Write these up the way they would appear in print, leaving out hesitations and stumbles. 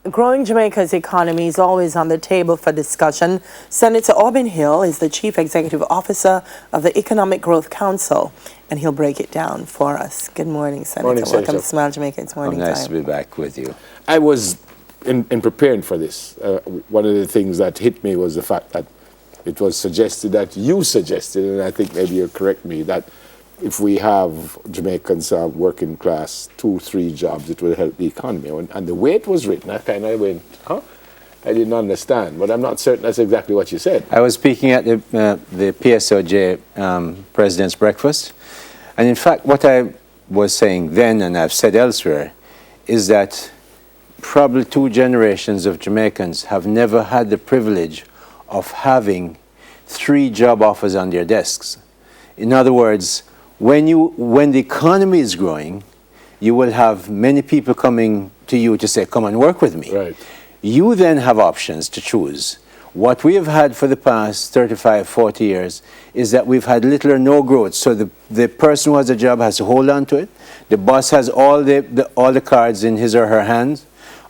growing Jamaica's economy is always on the table for discussion. Senator Auburn Hill is the Chief Executive Officer of the Economic Growth Council, and he'll break it down for us. Good morning, Senator. Morning, Welcome Senator. to Smile Jamaica. It's morning Nice time. to be back with you. I was, in preparing for this, one of the things that hit me was the fact that it was suggested that you suggested, and I think maybe you'll correct me, that if we have Jamaicans working class 2-3 jobs, it will help the economy. And the way it was written, I kind of went, huh? I didn't understand, but I'm not certain that's exactly what you said. I was speaking at the PSOJ President's Breakfast, and in fact what I was saying then, and I've said elsewhere, is that probably 2 generations of Jamaicans have never had the privilege of having 3 job offers on their desks. In other words, when the economy is growing, you will have many people coming to you to say, come and work with me. Right. You then have options to choose. What we have had for the past 35, 40 years is that we've had little or no growth. So the person who has a job has to hold on to it. The boss has all the cards in his or her hands.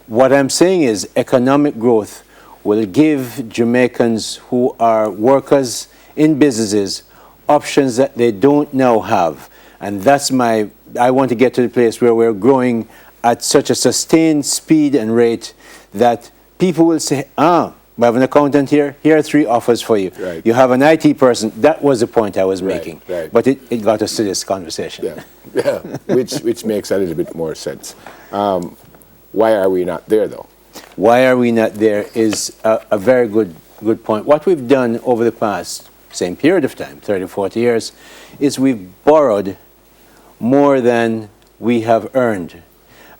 What I'm saying is economic growth will give Jamaicans who are workers in businesses options that they don't now have. And that's I want to get to the place where we're growing at such a sustained speed and rate that people will say, we have an accountant here are 3 offers for you. Right. You have an IT person. That was the point I was Right, making. right. But it got us to this conversation. Yeah, which makes a little bit more sense. Why are we not there, though? Why are we not there is a very good point. What we've done over the past same period of time, 30, 40 years, is we've borrowed more than we have earned.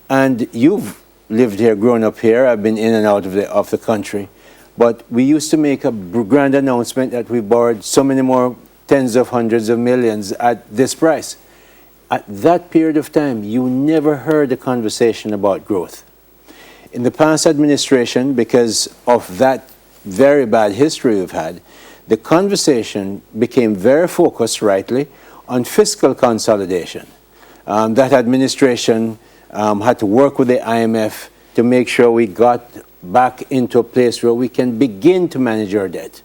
And you've lived here, grown up here. I've been in and out of the country. But we used to make a grand announcement that we borrowed so many more tens of hundreds of millions at this price. At that period of time, you never heard a conversation about growth. In the past administration, because of that very bad history we've had, the conversation became very focused, rightly, on fiscal consolidation. That administration had to work with the IMF to make sure we got back into a place where we can begin to manage our debt.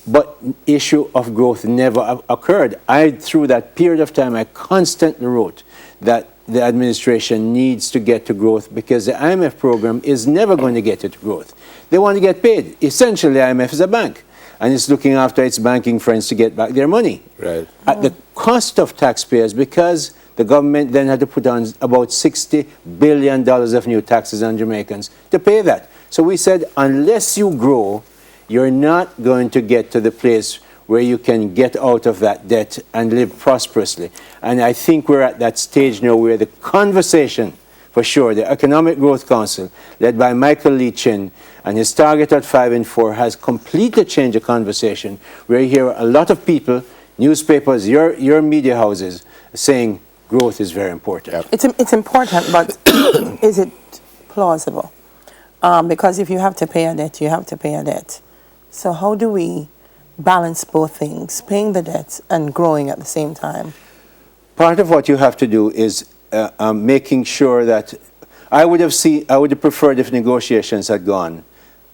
But issue of growth never occurred. Through that period of time, I constantly wrote that the administration needs to get to growth because the IMF program is never going to get it to growth. They want to get paid. Essentially, the IMF is a bank, and it's looking after its banking friends to get back their money. Right. At the cost of taxpayers, because the government then had to put on about $60 billion of new taxes on Jamaicans to pay that. So we said, unless you grow, you're not going to get to the place where you can get out of that debt and live prosperously. And I think we're at that stage now where the conversation, for sure, the Economic Growth Council, led by Michael Leachin, and his target at 5 and 4 has completely changed the conversation, where you hear a lot of people, newspapers, your media houses, saying growth is very important. Yep. It's important, but is it plausible? Because if you have to pay a debt, you have to pay a debt. So how do we balance both things, paying the debt and growing at the same time? Part of what you have to do is making sure that I would have preferred if negotiations had gone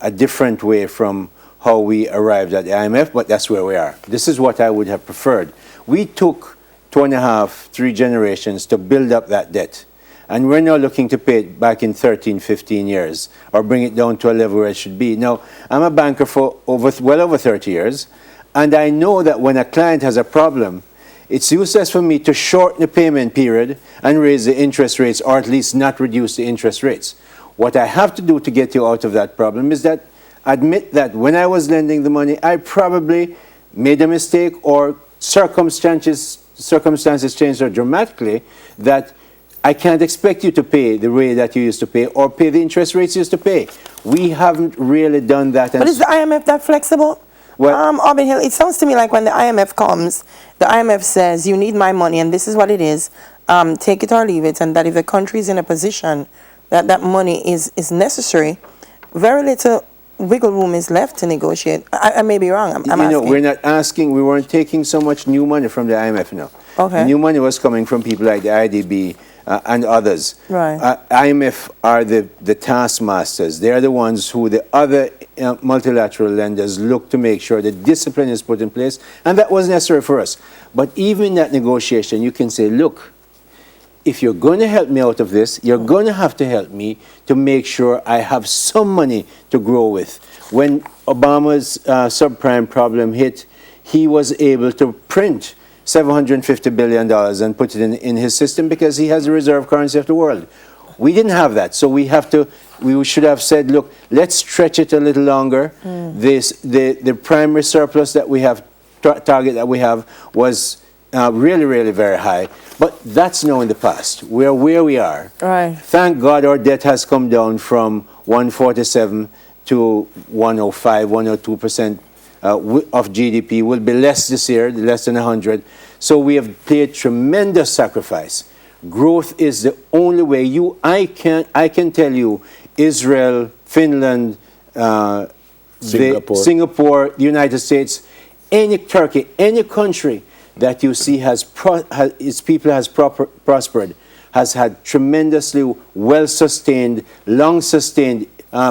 a different way from how we arrived at the IMF, but that's where we are. This is what I would have preferred. We took 2.5, 3 generations to build up that debt. And we're now looking to pay it back in 13, 15 years, or bring it down to a level where it should be. Now, I'm a banker for well over 30 years, and I know that when a client has a problem, it's useless for me to shorten the payment period and raise the interest rates, or at least not reduce the interest rates. What I have to do to get you out of that problem is that admit that when I was lending the money, I probably made a mistake, or circumstances changed so dramatically that I can't expect you to pay the way that you used to pay or pay the interest rates you used to pay. We haven't really done that. But is the IMF that flexible? Well, Auburn Hill, it sounds to me like when the IMF comes, the IMF says, you need my money and this is what it is, take it or leave it, and that if the country is in a position that that money is necessary, very little wiggle room is left to negotiate. I may be wrong. I'm asking. We're not asking, we weren't taking so much new money from the IMF now. Okay. The new money was coming from people like the IDB and others. Right. IMF are the taskmasters. They're the ones who the other multilateral lenders look to make sure that discipline is put in place, and that was necessary for us. But even in that negotiation, you can say, look, if you're going to help me out of this, you're going to have to help me to make sure I have some money to grow with. When Obama's subprime problem hit, he was able to print $750 billion and put it in his system because he has the reserve currency of the world. We didn't have that, so we should have said, look, let's stretch it a little longer. The primary surplus that we have, target that we have, was really, really very high. But that's now in the past. We're where we are. Right. Thank God our debt has come down from 147 to 105, 102% of GDP. Will be less this year, less than 100. So we have paid tremendous sacrifice. Growth is the only way. I can tell you, Israel, Finland, Singapore, the United States, Turkey, any country that you see its people has prospered, has had tremendously well-sustained, long-sustained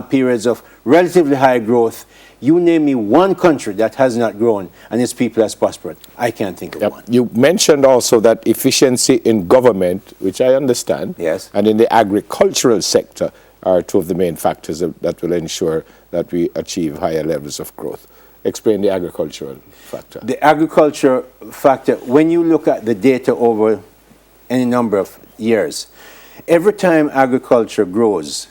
periods of relatively high growth. You name me one country that has not grown and its people has prospered. I can't think of one. You mentioned also that efficiency in government, which I understand, yes, and in the agricultural sector are two of the main factors that will ensure that we achieve higher levels of growth. Explain the agricultural factor. The agriculture factor, when you look at the data over any number of years, every time agriculture grows,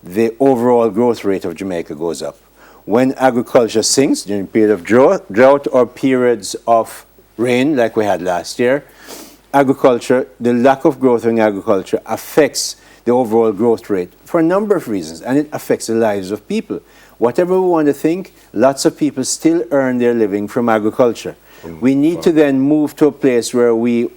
the overall growth rate of Jamaica goes up. When agriculture sinks during a period of drought or periods of rain, like we had last year, agriculture, the lack of growth in agriculture affects the overall growth rate for a number of reasons, and it affects the lives of people. Whatever we want to think, lots of people still earn their living from agriculture. We need to then move to a place where we,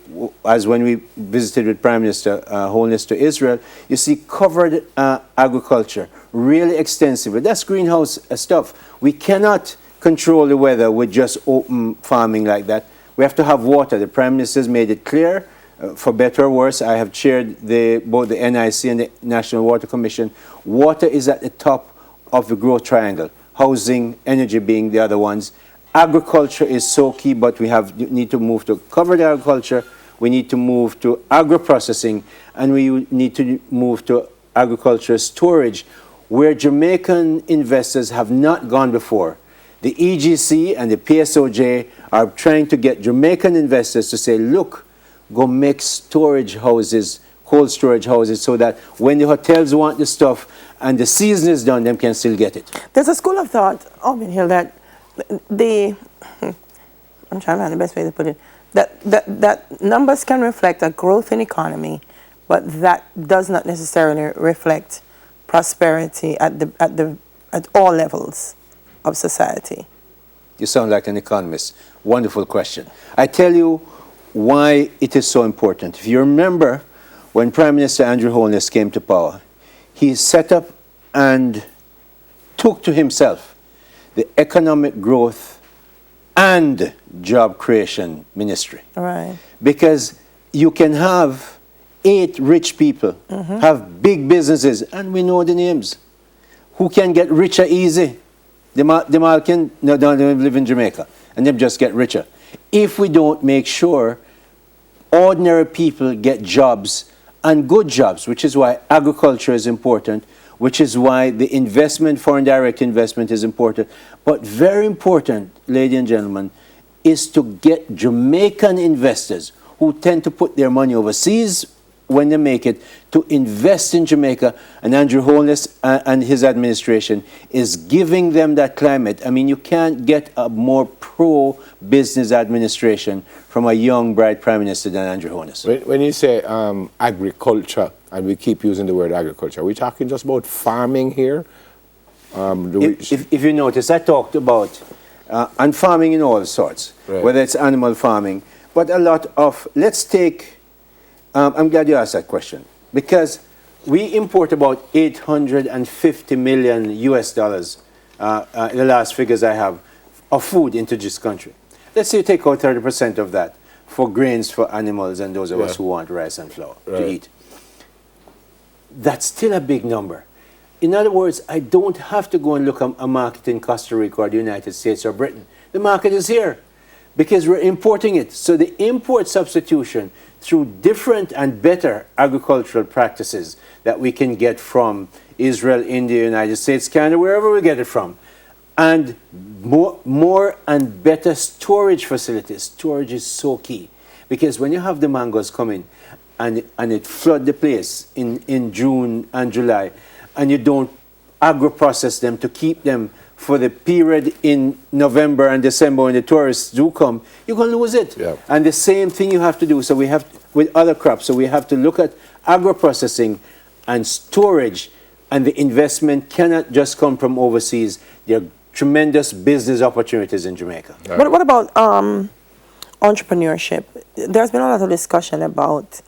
as when we visited with Prime Minister Holness to Israel, you see covered agriculture, really extensively. That's greenhouse stuff. We cannot control the weather with just open farming like that. We have to have water. The Prime Minister has made it clear, for better or worse. I have chaired both the NIC and the National Water Commission. Water is at the top of the growth triangle, housing, energy being the other ones. Agriculture is so key, but we need to move to covered agriculture, we need to move to agro-processing, and we need to move to agriculture storage, where Jamaican investors have not gone before. The EGC and the PSOJ are trying to get Jamaican investors to say, look, go make storage houses, cold storage houses, so that when the hotels want the stuff and the season is done, them can still get it. There's a school of thought, Alvin Hill, that I'm trying to find the best way to put it, that numbers can reflect a growth in economy, but that does not necessarily reflect prosperity at all levels of society. You sound like an economist. Wonderful question. I tell you why it is so important. If you remember, when Prime Minister Andrew Holness came to power, he set up and took to himself the Economic Growth and Job Creation Ministry. Right. Because you can have 8 rich people, have big businesses, and we know the names. Who can get richer easy? The Malkin don't live in Jamaica, and they just get richer. If we don't make sure ordinary people get jobs, and good jobs, which is why agriculture is important, which is why the investment, foreign direct investment is important. But very important, ladies and gentlemen, is to get Jamaican investors who tend to put their money overseas when they make it, to invest in Jamaica. And Andrew Holness and his administration is giving them that climate. I mean, you can't get a more pro-business administration from a young, bright Prime Minister than Andrew Holness. When you say agriculture, and we keep using the word agriculture, are we talking just about farming here? If you notice, I talked about and farming in all sorts, right, whether it's animal farming, but a lot of, let's take, I'm glad you asked that question, because we import about 850 million US dollars, the last figures I have, of food into this country. Let's say you take out 30% of that. for grains for animals and those of us Yeah. who want rice and flour to Right. eat. That's still a big number. In other words, I don't have to go and look at a market in Costa Rica or the United States or Britain. The market is here because we're importing it. So the import substitution through different and better agricultural practices that we can get from Israel, India, United States, Canada, wherever we get it from, and more and better storage facilities. Storage is so key because when you have the mangoes coming and it flood the place in June and July, and you don't agro-process them to keep them for the period in November and December when the tourists do come, you're going to lose it. Yeah. And the same thing you have to do. So we have with other crops. So we have to look at agro-processing and storage, and the investment cannot just come from overseas. There are tremendous business opportunities in Jamaica. What about entrepreneurship? There's been a lot of discussion about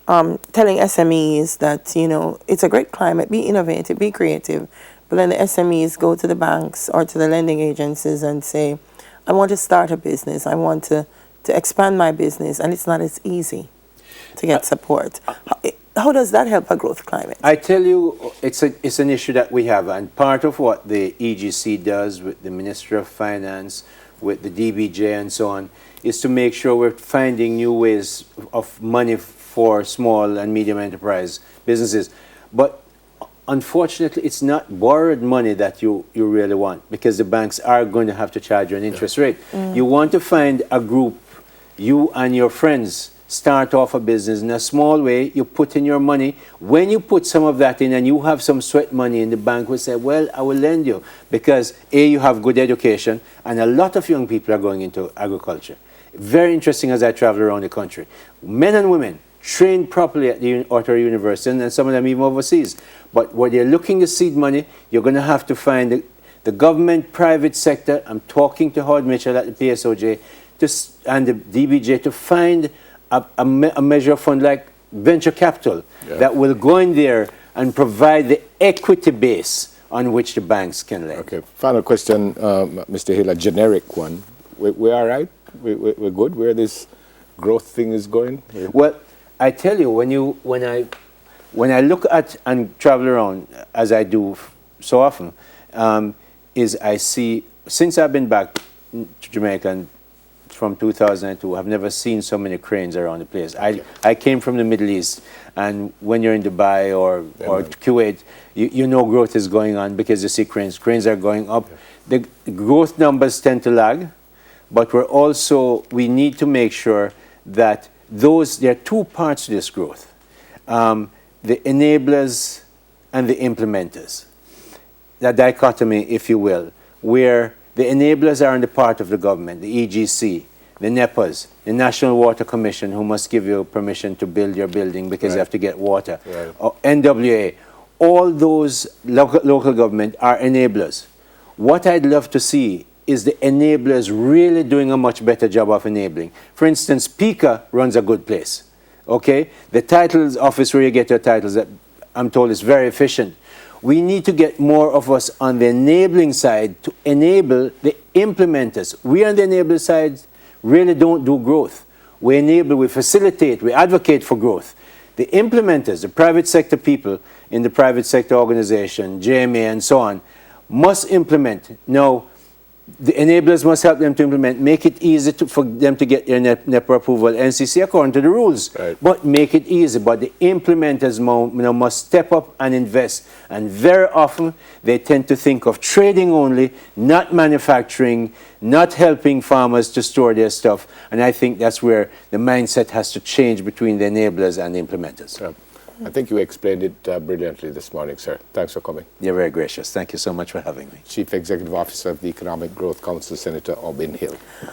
telling SMEs that, you know, it's a great climate, be innovative, be creative. But then the SMEs go to the banks or to the lending agencies and say, I want to start a business. I want to expand my business. And it's not as easy to get support. How does that help a growth climate? I tell you, it's an issue that we have. And part of what the EGC does with the Ministry of Finance, with the DBJ and so on, is to make sure we're finding new ways of money for small and medium enterprise businesses. But unfortunately, it's not borrowed money that you really want, because the banks are going to have to charge you an interest rate. You want to find a group, you and your friends start off a business in a small way, you put in your money. When you put some of that in and you have some sweat money, and the bank will say, well, I will lend you, because A, you have good education, and a lot of young people are going into agriculture. Very interesting as I travel around the country. Men and women trained properly at the Ottawa University, and some of them even overseas. But when you're looking to seed money, you're going to have to find the government, private sector. I'm talking to Howard Mitchell at the PSOJ and the DBJ to find a measure of fund like venture capital that will go in there and provide the equity base on which the banks can lend. Okay, final question, Mr. Hill, a generic one. We're all right? We're good where this growth thing is going? Well, I tell you, when I look at and travel around, as I do so often, is I see, since I've been back to Jamaica and from 2002, I've never seen so many cranes around the place. I came from the Middle East, and when you're in Dubai or Kuwait, you know growth is going on because you see cranes. Cranes are going up. The growth numbers tend to lag, but we need to make sure that there are two parts to this growth. The enablers and the implementers. That dichotomy, if you will, where the enablers are on the part of the government, the EGC, the NEPAs, the National Water Commission, who must give you permission to build your building because you have to get water, or NWA. All those local government are enablers. What I'd love to see is the enablers really doing a much better job of enabling. For instance, PICA runs a good place. Okay? The titles office where you get your titles, that I'm told is very efficient. We need to get more of us on the enabling side to enable the implementers. We on the enabler side really don't do growth. We enable, we facilitate, we advocate for growth. The implementers, the private sector people in the private sector organization, JMA and so on, must implement. Now, the enablers must help them to implement, make it easy for them to get their NEPA approval, NCC, according to the rules. But make it easy. But the implementers must step up and invest. And very often, they tend to think of trading only, not manufacturing, not helping farmers to store their stuff. And I think that's where the mindset has to change between the enablers and the implementers. I think you explained it brilliantly this morning, sir. Thanks for coming. You're very gracious. Thank you so much for having me. Chief Executive Officer of the Economic Growth Council, Senator Obin Hill.